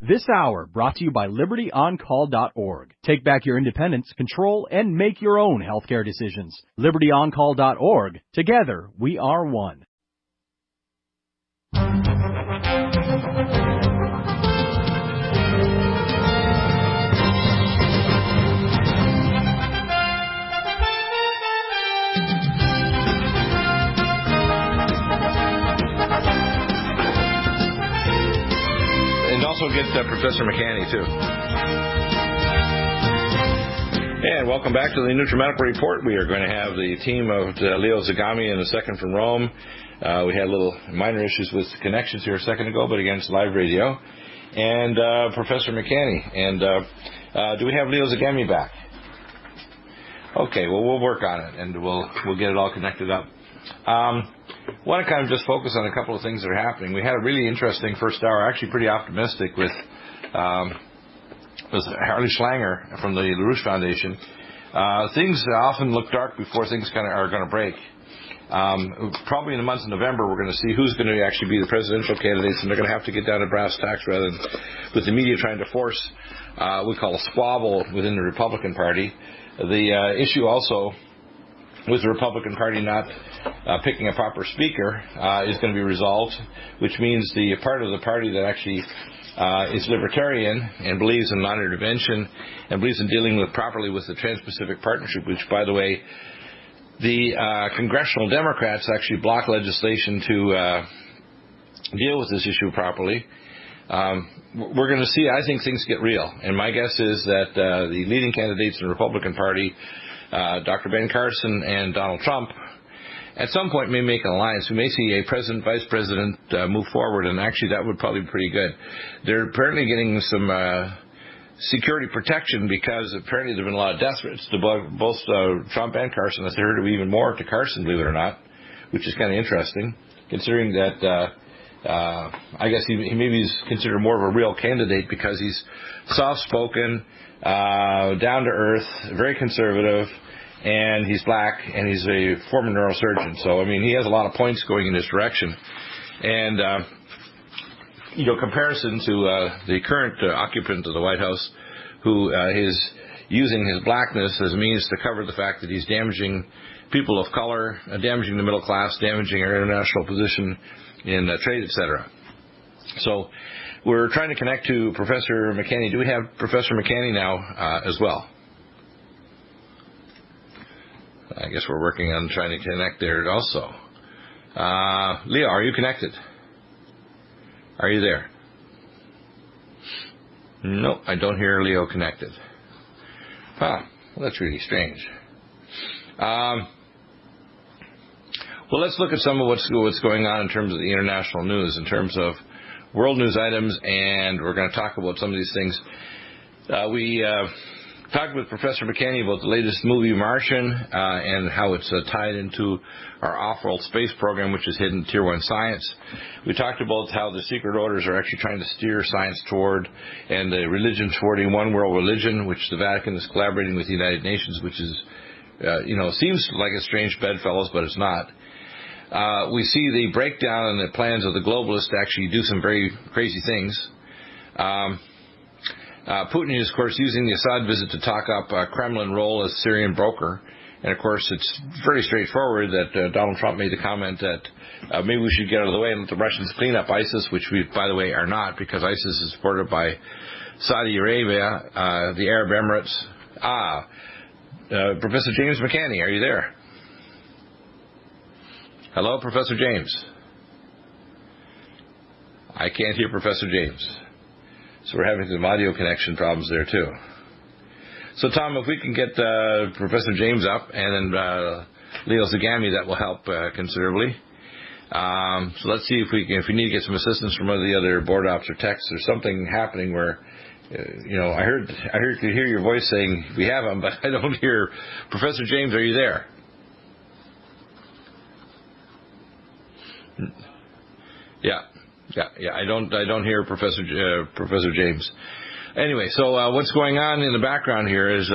This hour brought to you by LibertyOnCall.org. Take back your independence, control, and make your own healthcare decisions. LibertyOnCall.org. Together, we are one. Also get Professor McCanney, too. And welcome back to the NutriMedical Report. We are going to have the team of Lyon Zagami in a second from Rome. We had little minor issues with connections here a second ago, but again, it's live radio. And Professor McCanney. And do we have Lyon Zagami back? Okay, well, we'll work on it, and we'll get it all connected up. I want to kind of just focus on a couple of things that are happening. We had a really interesting first hour, actually pretty optimistic, with Harley Schlanger from the LaRouche Foundation. Things often look dark before things kind of are going to break. Probably in the month of November, we're going to see who's going to actually be the presidential candidates, and they're going to have to get down to brass tacks rather than with the media trying to force what we call a squabble within the Republican Party. The issue also with the Republican Party not picking a proper speaker is going to be resolved, which means the part of the party that actually is libertarian and believes in non-intervention and believes in dealing properly with the Trans-Pacific Partnership, which, by the way, the congressional Democrats actually block legislation to deal with this issue properly. We're going to see, I think, things get real. And my guess is that the leading candidates in the Republican Party, Dr. Ben Carson and Donald Trump, at some point may make an alliance. We may see a president, vice president move forward, and actually that would probably be pretty good. They're apparently getting some security protection because apparently there have been a lot of death threats to both Trump and Carson. As they heard even more to Carson, believe it or not, which is kind of interesting, considering that I guess he maybe is considered more of a real candidate because he's soft-spoken, down to earth, very conservative, and he's black, and he's a former neurosurgeon. So, I mean, he has a lot of points going in this direction. And, comparison to the current occupant of the White House, who is using his blackness as a means to cover the fact that he's damaging people of color, damaging the middle class, damaging our international position in trade, etc. So we're trying to connect to Professor McCanney. Do we have Professor McCanney now as well? I guess we're working on trying to connect there also. Leo, are you connected? Are you there? No, I don't hear Leo connected. Well, that's really strange. Well, let's look at some of what's going on in terms of the international news, in terms of world news items, and we're going to talk about some of these things. We talked with Professor McCanney about the latest movie, Martian, and how it's tied into our off-world space program, which is hidden Tier 1 science. We talked about how the secret orders are actually trying to steer science toward, and the religion toward a one-world religion, which the Vatican is collaborating with the United Nations, which is, seems like a strange bedfellows, but it's not. We see the breakdown in the plans of the globalists to actually do some very crazy things. Putin is, of course, using the Assad visit to talk up Kremlin role as Syrian broker. And, of course, it's very straightforward that Donald Trump made the comment that maybe we should get out of the way and let the Russians clean up ISIS, which we, by the way, are not, because ISIS is supported by Saudi Arabia, the Arab Emirates. Professor James McCanney, are you there? Hello, Professor James. I can't hear Professor James. So we're having some audio connection problems there, too. So, Tom, if we can get Professor James up and then Lyon Zagami, that will help considerably. So let's see if we need to get some assistance from one of the other board ops or texts or something happening where, I could hear your voice saying we have him, but I don't hear. Professor James, are you there? Yeah. I don't hear Professor James. Anyway, so what's going on in the background here is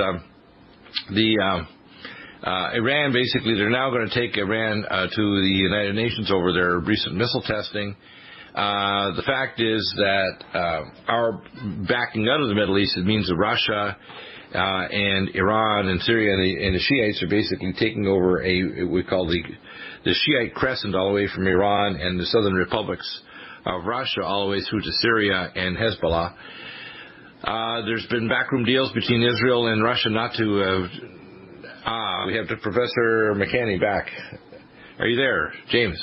Iran, basically, they're now going to take Iran to the United Nations over their recent missile testing. The fact is that our backing out of the Middle East, it means that Russia and Iran and Syria and the Shiites are basically taking over we call the Shiite crescent all the way from Iran and the southern republics of Russia all the way through to Syria and Hezbollah. There's been backroom deals between Israel and Russia not to... we have Professor McCanney back. Are you there, James?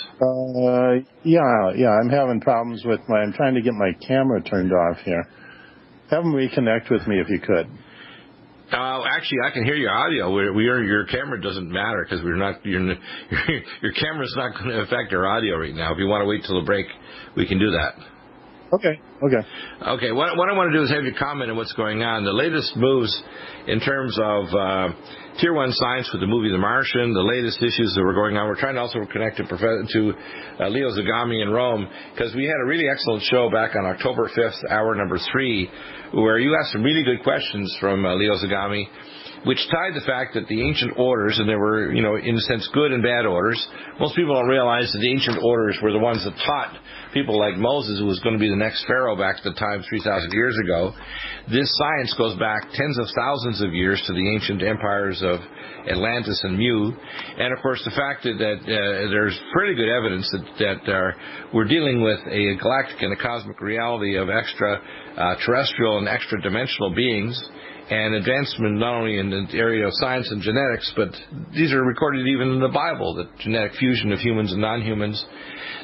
Yeah, I'm having problems with I'm trying to get my camera turned off here. Have them reconnect with me if you could. Actually, I can hear your audio. Your camera doesn't matter because your camera's not going to affect our audio right now. If you want to wait till the break, we can do that. Okay. What I want to do is have you comment on what's going on. The latest moves in terms of Tier 1 science with the movie The Martian, the latest issues that were going on. We're trying to also connect to Lyon Zagami in Rome, because we had a really excellent show back on October 5th, hour number 3, where you asked some really good questions from Lyon Zagami, which tied the fact that the ancient orders, and there were, in a sense, good and bad orders. Most people don't realize that the ancient orders were the ones that taught people like Moses, who was going to be the next pharaoh back at the time 3,000 years ago. This science goes back tens of thousands of years to the ancient empires of Atlantis and Mu. And, of course, the fact that there's pretty good evidence that we're dealing with a galactic and a cosmic reality of extraterrestrial and extra-dimensional beings, and advancement not only in the area of science and genetics, but these are recorded even in the Bible, the genetic fusion of humans and non-humans,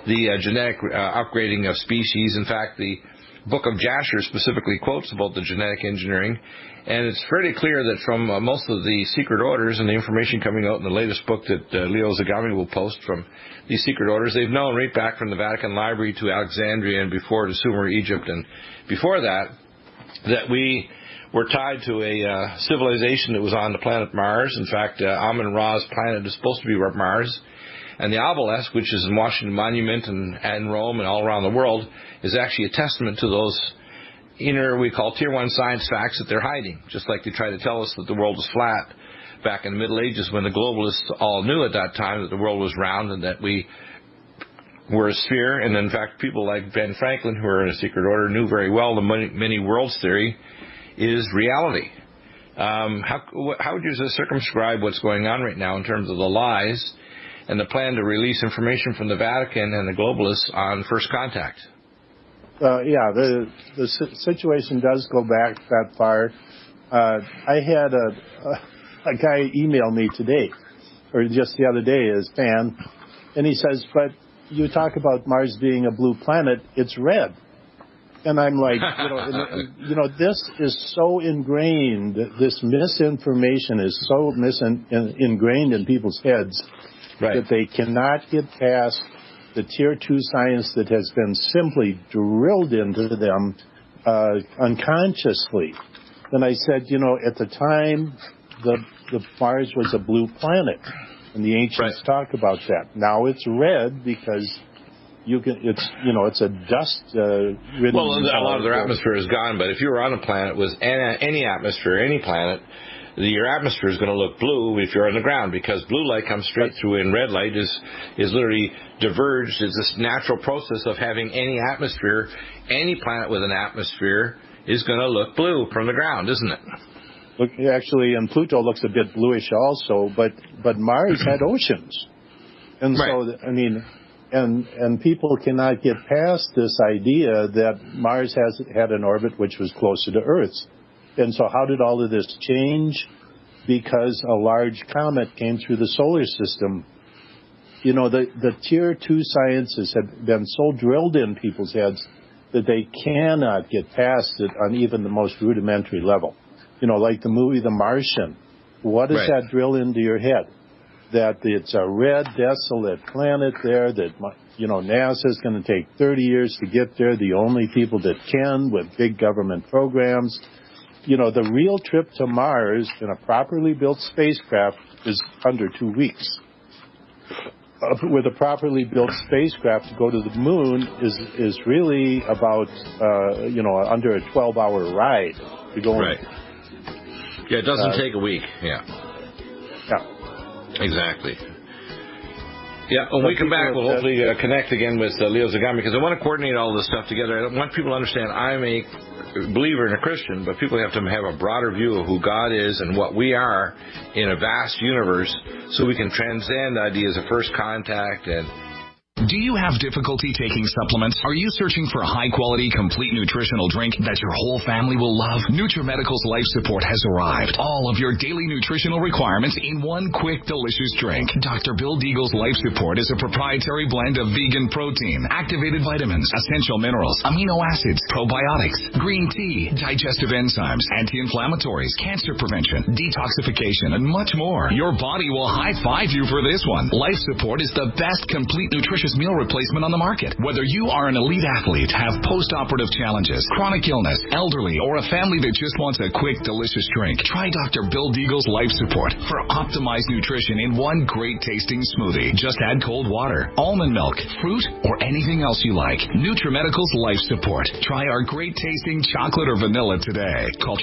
the genetic upgrading of species. In fact, the book of Jasher specifically quotes about the genetic engineering, and it's fairly clear that from most of the secret orders and the information coming out in the latest book that Lyon Zagami will post from these secret orders, they've known right back from the Vatican Library to Alexandria and before to Sumer, Egypt, and before that we were tied to a civilization that was on the planet Mars. In fact, Amun-Ra's planet is supposed to be Mars. And the obelisk, which is in Washington Monument and Rome and all around the world, is actually a testament to those inner, we call Tier 1 science facts that they're hiding. Just like they try to tell us that the world was flat back in the Middle Ages, when the globalists all knew at that time that the world was round and that we were a sphere. And in fact, people like Ben Franklin, who are in a secret order, knew very well the many worlds theory is reality. How would you circumscribe what's going on right now in terms of the lies and the plan to release information from the Vatican and the globalists on first contact? The situation does go back that far. I had a guy email me today, or just the other day, his fan, and he says, but you talk about Mars being a blue planet, it's red. And I'm like, this is so ingrained, this misinformation is so ingrained in people's heads, right, that they cannot get past the Tier 2 science that has been simply drilled into them unconsciously. And I said, at the time, the Mars was a blue planet, and the ancients talk about that. Now it's red because it's a dust ridden. Well, a lot of their atmosphere is gone, but if you were on a planet with any atmosphere, any planet, your atmosphere is going to look blue if you're on the ground, because blue light comes straight through and red light is literally diverged. It's this natural process of having any atmosphere. Any planet with an atmosphere is going to look blue from the ground, isn't it? Look, actually, and Pluto looks a bit bluish also, but Mars had oceans. And so, And people cannot get past this idea that Mars had an orbit which was closer to Earth's. And so how did all of this change? Because a large comet came through the solar system. The Tier 2 sciences have been so drilled in people's heads that they cannot get past it on even the most rudimentary level. Like the movie The Martian. What does that drill into your head? That it's a red, desolate planet there, that, NASA's going to take 30 years to get there, the only people that can with big government programs. The real trip to Mars in a properly built spacecraft is under 2 weeks. With a properly built spacecraft to go to the moon is really about, under a 12-hour ride to go. Right. Yeah, it doesn't take a week. Yeah. Yeah. Exactly. Yeah, when we come back, we'll hopefully connect again with Lyon Zagami, because I want to coordinate all this stuff together. I want people to understand I'm a believer and a Christian, but people have to have a broader view of who God is and what we are in a vast universe, so we can transcend ideas of first contact and... Do you have difficulty taking supplements? Are you searching for a high-quality, complete nutritional drink that your whole family will love? NutriMedical's Life Support has arrived. All of your daily nutritional requirements in one quick, delicious drink. Dr. Bill Deagle's Life Support is a proprietary blend of vegan protein, activated vitamins, essential minerals, amino acids, probiotics, green tea, digestive enzymes, anti-inflammatories, cancer prevention, detoxification, and much more. Your body will high-five you for this one. Life Support is the best complete nutritious meal replacement on the market. Whether you are an elite athlete, have post-operative challenges, chronic illness, elderly, or a family that just wants a quick, delicious drink, try Dr. Bill Deagle's Life Support for optimized nutrition in one great-tasting smoothie. Just add cold water, almond milk, fruit, or anything else you like. NutriMedical's Life Support. Try our great-tasting chocolate or vanilla today. Call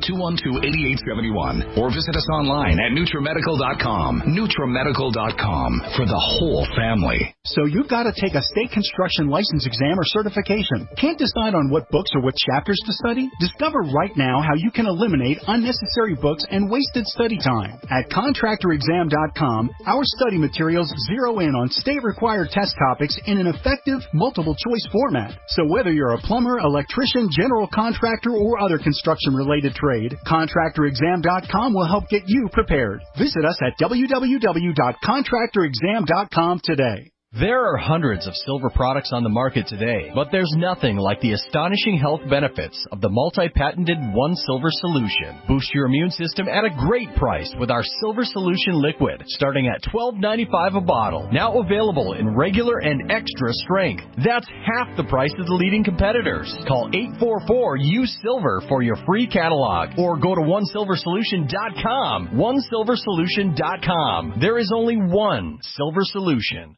888-212-8871 or visit us online at NutriMedical.com. NutriMedical.com for the whole family. So you've got to take a state construction license exam or certification. Can't decide on what books or what chapters to study? Discover right now how you can eliminate unnecessary books and wasted study time. At contractorexam.com, our study materials zero in on state-required test topics in an effective, multiple-choice format. So whether you're a plumber, electrician, general contractor, or other construction-related trade, contractorexam.com will help get you prepared. Visit us at www.contractorexam.com today. There are hundreds of silver products on the market today, but there's nothing like the astonishing health benefits of the multi-patented One Silver Solution. Boost your immune system at a great price with our Silver Solution Liquid, starting at $12.95 a bottle. Now available in regular and extra strength. That's half the price of the leading competitors. Call 844-USILVER for your free catalog, or go to OneSilverSolution.com. OneSilverSolution.com. There is only one Silver Solution.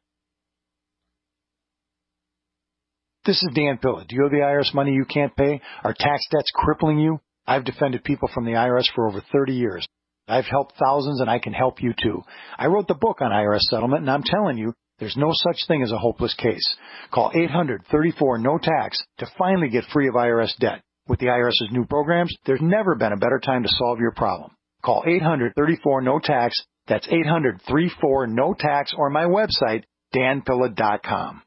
This is Dan Pilla. Do you owe the IRS money you can't pay? Are tax debts crippling you? I've defended people from the IRS for over 30 years. I've helped thousands, and I can help you too. I wrote the book on IRS settlement, and I'm telling you, there's no such thing as a hopeless case. Call 800-34-NO-TAX to finally get free of IRS debt. With the IRS's new programs, there's never been a better time to solve your problem. Call 800-34-NO-TAX. That's 800-34-NO-TAX, or my website, danpilla.com.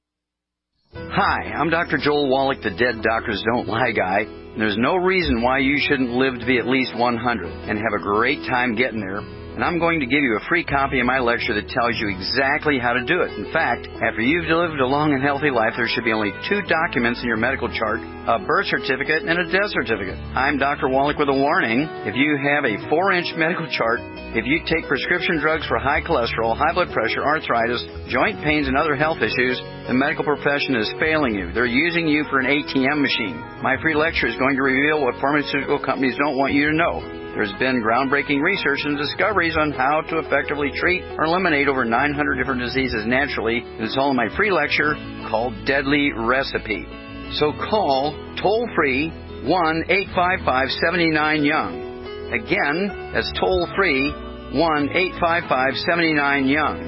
Hi, I'm Dr. Joel Wallach, the Dead Doctors Don't Lie guy. And there's no reason why you shouldn't live to be at least 100 and have a great time getting there. And I'm going to give you a free copy of my lecture that tells you exactly how to do it. In fact, after you've lived a long and healthy life, there should be only 2 documents in your medical chart, a birth certificate and a death certificate. I'm Dr. Wallach with a warning. If you have a 4-inch medical chart, if you take prescription drugs for high cholesterol, high blood pressure, arthritis, joint pains, and other health issues, the medical profession is failing you. They're using you for an ATM machine. My free lecture is going to reveal what pharmaceutical companies don't want you to know. There's been groundbreaking research and discoveries on how to effectively treat or eliminate over 900 different diseases naturally. And it's all in my free lecture called Deadly Recipe. So call toll-free 1-855-79-YOUNG. Again, that's toll-free 1-855-79-YOUNG.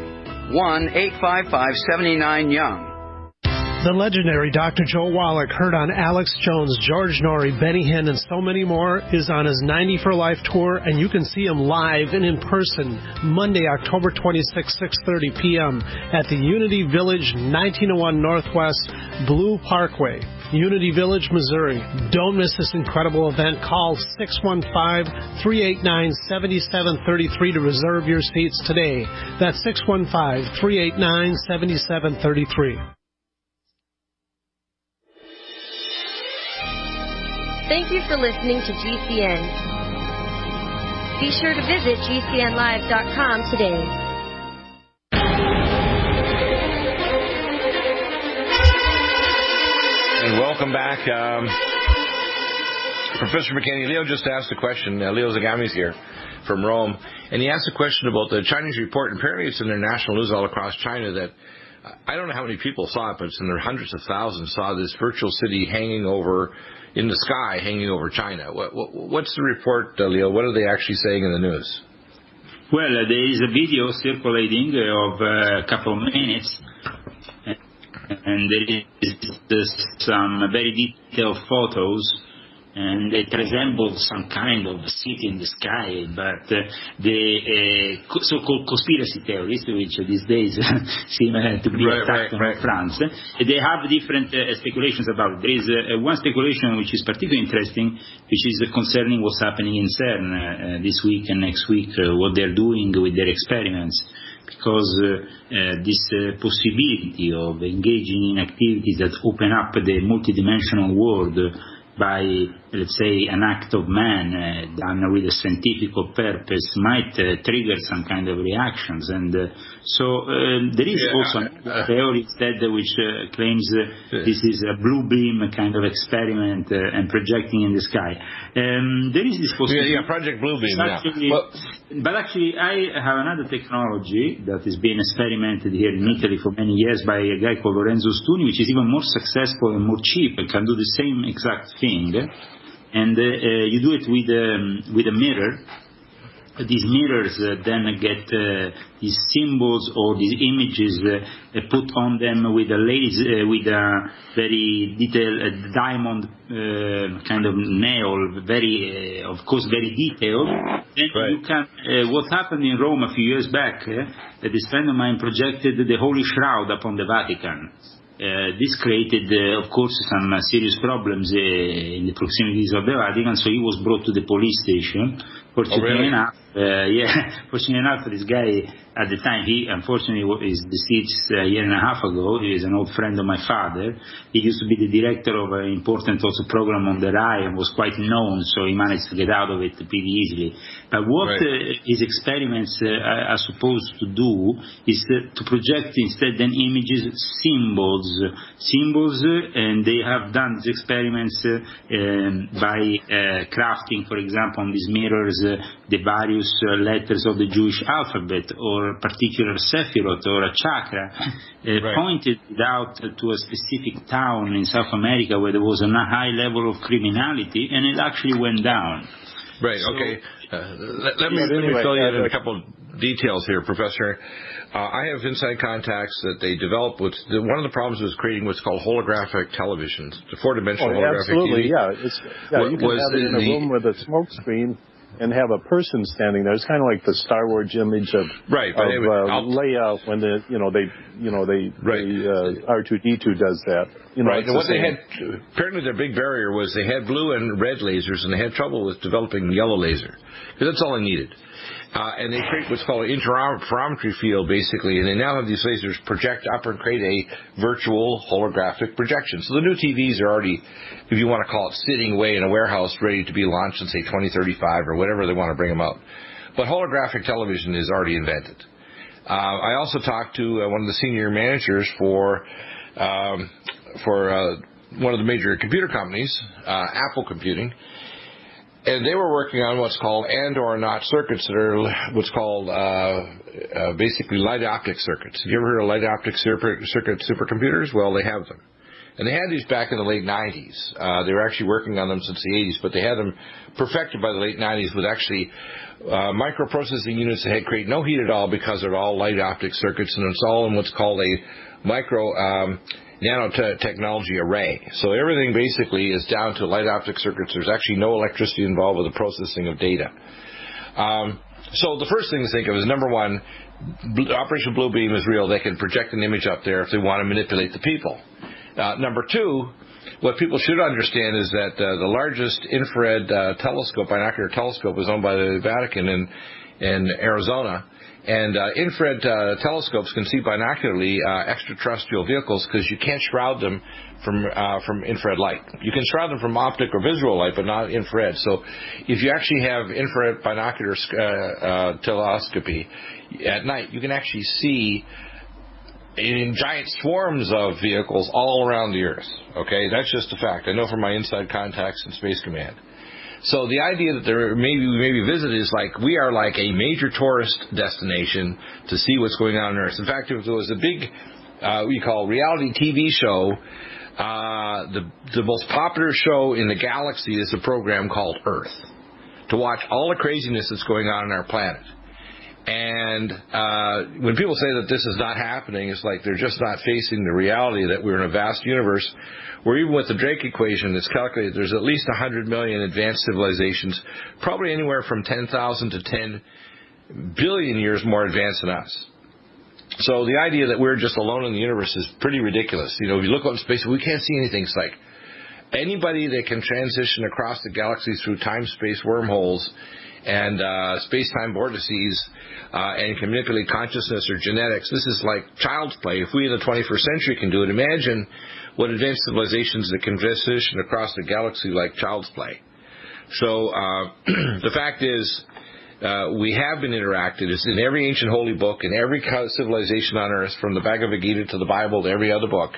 1-855-79-YOUNG. The legendary Dr. Joel Wallach, heard on Alex Jones, George Norrie, Benny Hinn, and so many more, is on his 90 for Life tour, and you can see him live and in person Monday, October 26, 6:30 p.m. at the Unity Village, 1901 Northwest Blue Parkway, Unity Village, Missouri. Don't miss this incredible event. Call 615-389-7733 to reserve your seats today. That's 615-389-7733. Thank you for listening to GCN. Be sure to visit GCNlive.com today. And welcome back. Professor McKinney, Leo just asked a question. Lyon Zagami's here from Rome. And he asked a question about the Chinese report. And apparently it's in their national news all across China that, I don't know how many people saw it, but it's in their hundreds of thousands, saw this virtual city hanging over in the sky, hanging over China. What's the report, Leo? What are they actually saying in the news? Well, there is a video circulating of a couple of minutes, and there is some very detailed photos, and it resembles some kind of city in the sky, but the so-called conspiracy theorists, which these days seem to be attacked on France, they have different speculations about it. There is one speculation which is particularly interesting, which is concerning what's happening in CERN this week and next week, what they're doing with their experiments. Because this possibility of engaging in activities that open up the multidimensional world by, let's say, an act of man done with a scientific purpose might trigger some kind of reactions. And so there is also a theory instead which claims this is a blue beam kind of experiment and projecting in the sky. There is this possibility. Yeah, Project Blue Beam, But actually, I have another technology that is being experimented here in Italy for many years by a guy called Lorenzo Stuni, which is even more successful and more cheap and can do the same exact thing. And you do it with a mirror. These mirrors then get these symbols or these images put on them with a laser, with a very detailed diamond kind of nail, very, of course, very detailed. Then you can. What happened in Rome a few years back? This friend of mine projected the Holy Shroud upon the Vatican. This created, of course, some serious problems in the proximities of the Vatican, so he was brought to the police station. Fortunately enough, this guy at the time, he unfortunately is deceased a year and a half ago. He is an old friend of my father. He used to be the director of an important also program on the RAI and was quite known, so he managed to get out of it pretty easily. But what his experiments are supposed to do is to project instead then images, symbols, and they have done these experiments by crafting, for example, on these mirrors, the various letters of the Jewish alphabet, or a particular sephirot or a chakra, pointed out to a specific town in South America where there was a high level of criminality, and it actually went down. Right, so, okay. Let me fill you in a couple of details here, Professor. I have inside contacts that they developed. One of the problems was creating what's called holographic televisions, the four-dimensional holographic absolutely, TV. You can have it in a room with a smoke screen and have a person standing there. It's kind of like the Star Wars image of Leia when R2D2 does that. And what they had, apparently their big barrier was they had blue and red lasers, and they had trouble with developing yellow laser because that's all they needed. And they create what's called an interferometry field, basically, and they now have these lasers project up and create a virtual holographic projection. So the new TVs are already, if you want to call it, sitting away in a warehouse ready to be launched in, say, 2035 or whatever they want to bring them out. But holographic television is already invented. I also talked to one of the senior managers for one of the major computer companies, Apple Computing, and they were working on what's called and or not circuits that are what's called basically light optic circuits. Have you ever heard of light optic circuit supercomputers? Well, they have them. And they had these back in the late 90s. They were actually working on them since the 80s, but they had them perfected by the late 90s with actually microprocessing units that had create no heat at all because they're all light optic circuits, and it's all in what's called a micro nanotechnology array. So everything basically is down to light optic circuits. There's actually no electricity involved with the processing of data. So the first thing to think of is, number one, Operation Blue Beam is real. They can project an image up there if they want to manipulate the people. Number two, what people should understand is that the largest infrared binocular telescope is owned by the Vatican in Arizona. And infrared telescopes can see binocularly extraterrestrial vehicles because you can't shroud them from infrared light. You can shroud them from optic or visual light, but not infrared. So if you actually have infrared binocular telescopy at night, you can actually see in giant swarms of vehicles all around the Earth. Okay, that's just a fact. I know from my inside contacts in Space Command. So the idea that we maybe visit is like we are like a major tourist destination to see what's going on Earth. In fact, if there was a big, we call reality TV show, the most popular show in the galaxy is a program called Earth, to watch all the craziness that's going on our planet. And when people say that this is not happening, it's like they're just not facing the reality that we're in a vast universe where even with the Drake equation, it's calculated there's at least 100 million advanced civilizations, probably anywhere from 10,000 to 10 billion years more advanced than us. So the idea that we're just alone in the universe is pretty ridiculous. You know, if you look out in space, we can't see anything. It's like anybody that can transition across the galaxy through time-space wormholes and space-time vortices and can manipulate consciousness or genetics, this is like child's play. If we in the 21st century can do it, imagine what advanced civilizations that can transition across the galaxy like child's play. So the fact is, we have been interacted. It's in every ancient holy book, in every civilization on earth, from the Bhagavad Gita to the Bible to every other book.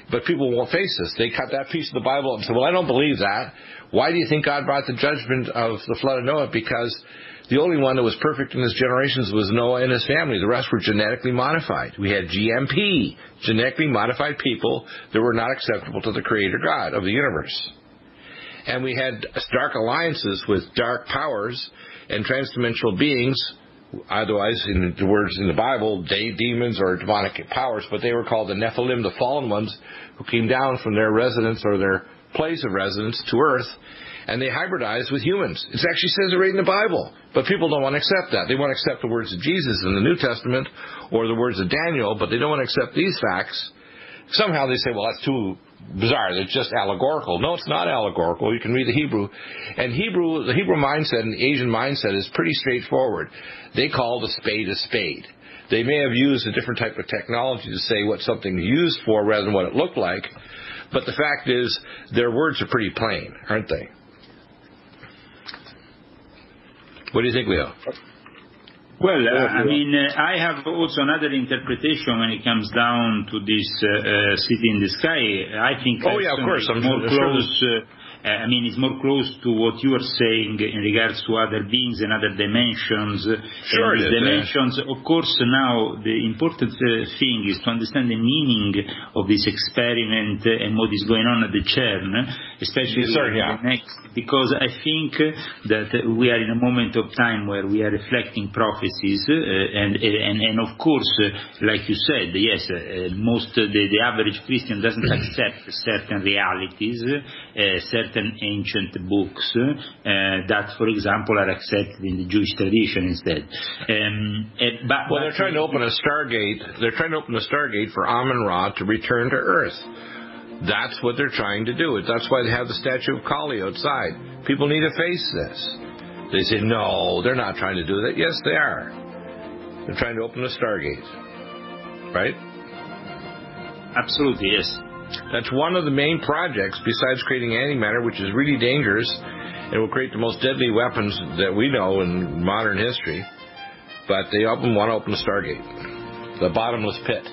But people won't face this. They cut that piece of the Bible and say, well, I don't believe that. Why do you think God brought the judgment of the flood of Noah? Because the only one that was perfect in his generations was Noah and his family. The rest were genetically modified. We had GMP, genetically modified people that were not acceptable to the Creator God of the universe. And we had dark alliances with dark powers and transdimensional beings, otherwise, in the words in the Bible, demons or demonic powers, but they were called the Nephilim, the fallen ones, who came down from their residence or their place of residence to Earth, and they hybridized with humans. It actually says it right in the Bible, but people don't want to accept that. They want to accept the words of Jesus in the New Testament or the words of Daniel, but they don't want to accept these facts. Somehow they say, well, that's too bizarre. It's just allegorical. No, it's not allegorical. You can read the Hebrew. And the Hebrew mindset and the Asian mindset is pretty straightforward. They called a spade a spade. They may have used a different type of technology to say what something's used for rather than what it looked like. But the fact is, their words are pretty plain, aren't they? What do you think, Leo? Well, I have also another interpretation when it comes down to this city in the sky. I think of course. I'm more close. It's more close to what you are saying in regards to other beings and other dimensions. Sure, it is. Dimensions, of course, now the important thing is to understand the meaning of this experiment and what is going on at the CERN, especially because I think that we are in a moment of time where we are reflecting prophecies, and of course, like you said, yes, the average Christian doesn't accept certain realities, certain ancient books that, for example, are accepted in the Jewish tradition instead. They're trying to open a Stargate. They're trying to open a Stargate for Amun-Ra to return to Earth. That's what they're trying to do. That's why they have the statue of Kali outside. People need to face this. They say, no, they're not trying to do that. Yes, they are. They're trying to open a Stargate. Right? Absolutely, yes. That's one of the main projects, besides creating antimatter, which is really dangerous and will create the most deadly weapons that we know in modern history. But they want to open a Stargate, the bottomless pit.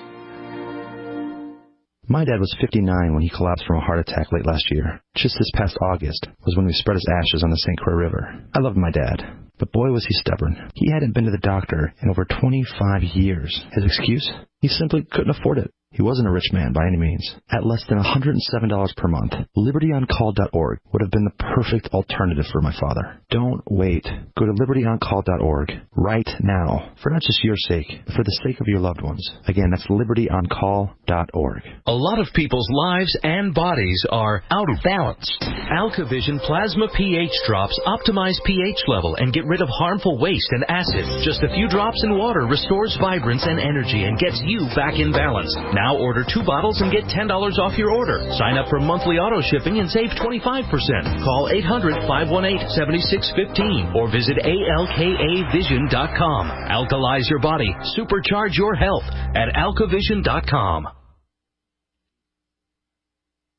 My dad was 59 when he collapsed from a heart attack late last year. Just this past August was when we spread his ashes on the St. Croix River. I loved my dad, but boy was he stubborn. He hadn't been to the doctor in over 25 years. His excuse? He simply couldn't afford it. He wasn't a rich man by any means. At less than $107 per month, LibertyOnCall.org would have been the perfect alternative for my father. Don't wait. Go to LibertyOnCall.org right now, for not just your sake, but for the sake of your loved ones. Again, that's LibertyOnCall.org. A lot of people's lives and bodies are out of balance. AlkaVision Plasma pH drops optimize pH level and get rid of harmful waste and acid. Just a few drops in water restores vibrance and energy and gets you back in balance. Now order 2 bottles and get $10 off your order. Sign up for monthly auto shipping and save 25%. Call 800-518-7615 or visit alkavision.com. Alkalize your body. Supercharge your health at alkavision.com.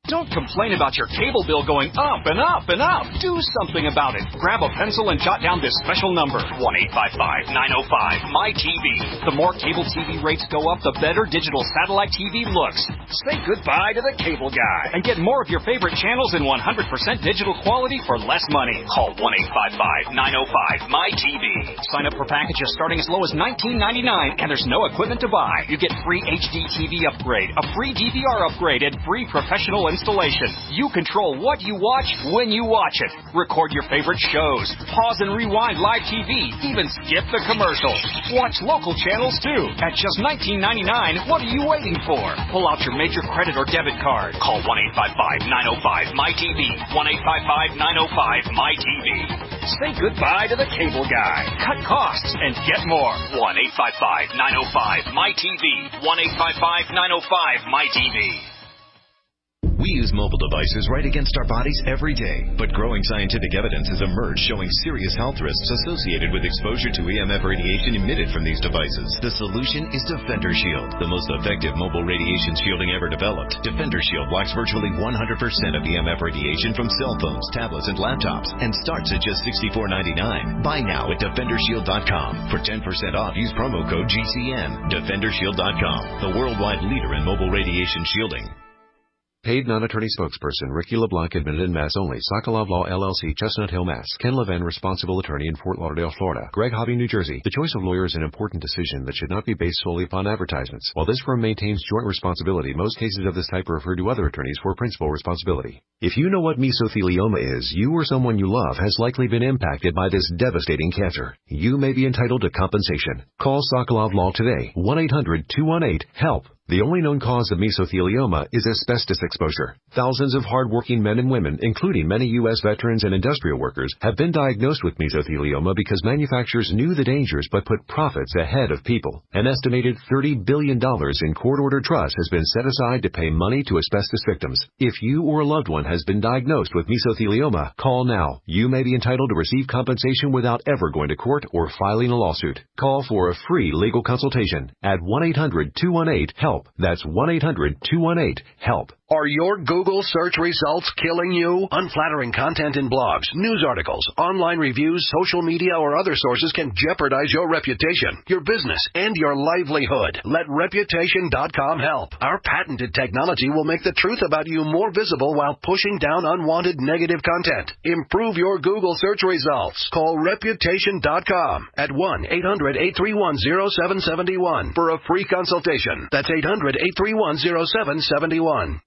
Don't complain about your cable bill going up and up and up. Do something about it. Grab a pencil and jot down this special number, 1-855-905-MY-TV. The more cable TV rates go up, the better digital satellite TV looks. Say goodbye to the cable guy and get more of your favorite channels in 100% digital quality for less money. Call 1-855-905-MY-TV. Sign up for packages starting as low as $19.99, and there's no equipment to buy. You get free HD TV upgrade, a free DVR upgrade, and free professional installation. installation. You control what you watch when you watch it. Record your favorite shows. Pause and rewind live TV. Even skip the commercials. Watch local channels too. At just $19.99, what are you waiting for? Pull out your major credit or debit card. Call 1-855-905-MyTV. 1-855-905-MyTV. Say goodbye to the cable guy. Cut costs and get more. 1-855-905-MyTV. 1-855-905-MyTV. We use mobile devices right against our bodies every day, but growing scientific evidence has emerged showing serious health risks associated with exposure to EMF radiation emitted from these devices. The solution is Defender Shield, the most effective mobile radiation shielding ever developed. Defender Shield blocks virtually 100% of EMF radiation from cell phones, tablets, and laptops, and starts at just $64.99. Buy now at DefenderShield.com. For 10% off, use promo code GCN. DefenderShield.com, the worldwide leader in mobile radiation shielding. Paid non-attorney spokesperson Ricky LeBlanc, admitted in Mass only. Sokolov Law, LLC, Chestnut Hill, Mass. Ken Levin, responsible attorney in Fort Lauderdale, Florida. Greg Hobby, New Jersey. The choice of lawyer is an important decision that should not be based solely upon advertisements. While this firm maintains joint responsibility, most cases of this type are referred to other attorneys for principal responsibility. If you know what mesothelioma is, you or someone you love has likely been impacted by this devastating cancer. You may be entitled to compensation. Call Sokolov Law today. 1-800-218-HELP. The only known cause of mesothelioma is asbestos exposure. Thousands of hard-working men and women, including many U.S. veterans and industrial workers, have been diagnosed with mesothelioma because manufacturers knew the dangers but put profits ahead of people. An estimated $30 billion in court-ordered trust has been set aside to pay money to asbestos victims. If you or a loved one has been diagnosed with mesothelioma, call now. You may be entitled to receive compensation without ever going to court or filing a lawsuit. Call for a free legal consultation at 1-800-218-HELP. That's 1-800-218-HELP. Are your Google search results killing you? Unflattering content in blogs, news articles, online reviews, social media, or other sources can jeopardize your reputation, your business, and your livelihood. Let Reputation.com help. Our patented technology will make the truth about you more visible while pushing down unwanted negative content. Improve your Google search results. Call Reputation.com at 1-800-831-0771 for a free consultation. That's 800-831-0771.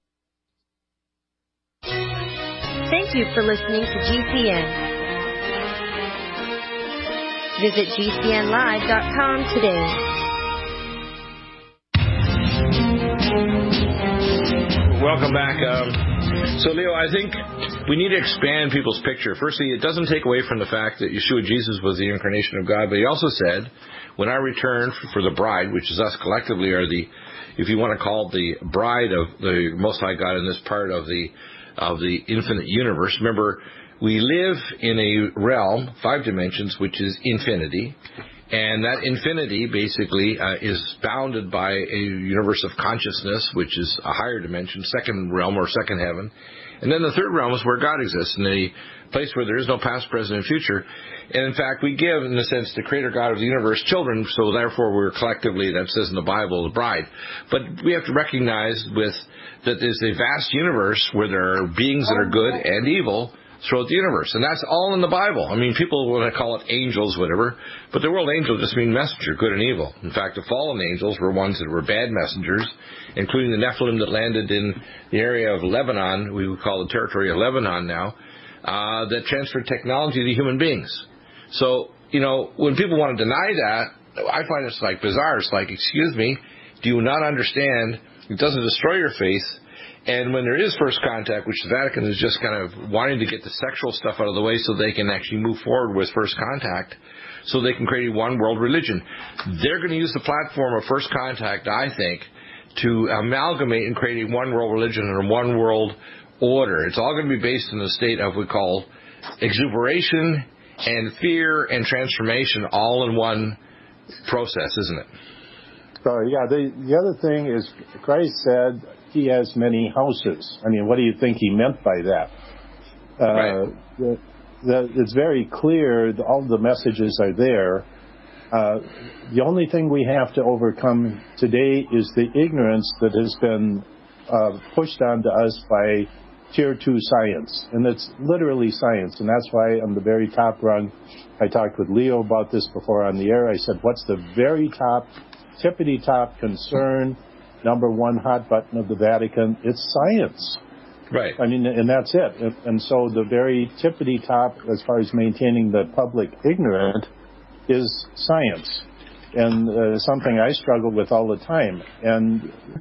Thank you for listening to GCN. Visit GCNlive.com today. Welcome back. So, Leo, I think we need to expand people's picture. Firstly, it doesn't take away from the fact that Yeshua Jesus was the incarnation of God, but he also said, when I return for the bride, which is us collectively, are the, if you want to call it the bride of the Most High God in this part of the infinite universe. Remember, we live in a realm, 5 dimensions, which is infinity, and that infinity basically is bounded by a universe of consciousness, which is a higher dimension, second realm or second heaven. And then the third realm is where God exists, in a place where there is no past, present, and future. And in fact, we give, in a sense, the creator God of the universe children, so therefore we're collectively, that says in the Bible, the bride. But we have to recognize that there's a vast universe where there are beings that are good and evil throughout the universe. And that's all in the Bible. I mean, people want to call it angels, whatever, but the word angel just means messenger, good and evil. In fact, the fallen angels were ones that were bad messengers, including the Nephilim that landed in the area of Lebanon, we would call the territory of Lebanon now, that transferred technology to human beings. So, you know, when people want to deny that, I find it's like bizarre. It's like, excuse me, do you not understand it doesn't destroy your faith? And when there is first contact, which the Vatican is just kind of wanting to get the sexual stuff out of the way so they can actually move forward with first contact, so they can create a one-world religion. They're going to use the platform of first contact, I think, to amalgamate and create a one-world religion and a one-world order. It's all going to be based in a state of what we call exuberation and fear and transformation all in one process, isn't it? So, yeah, the other thing is Christ said he has many houses. I mean, what do you think he meant by that? Right. It's very clear, all the messages are there. The only thing we have to overcome today is the ignorance that has been pushed onto us by Tier 2 science. And it's literally science. And that's why on the very top rung, I talked with Leo about this before on the air. I said, what's the very top, tippity-top concern, number one hot button of the Vatican? It's science. Right. I mean, and that's it. And so the very tippity top, as far as maintaining the public ignorant, is science. And something I struggle with all the time. And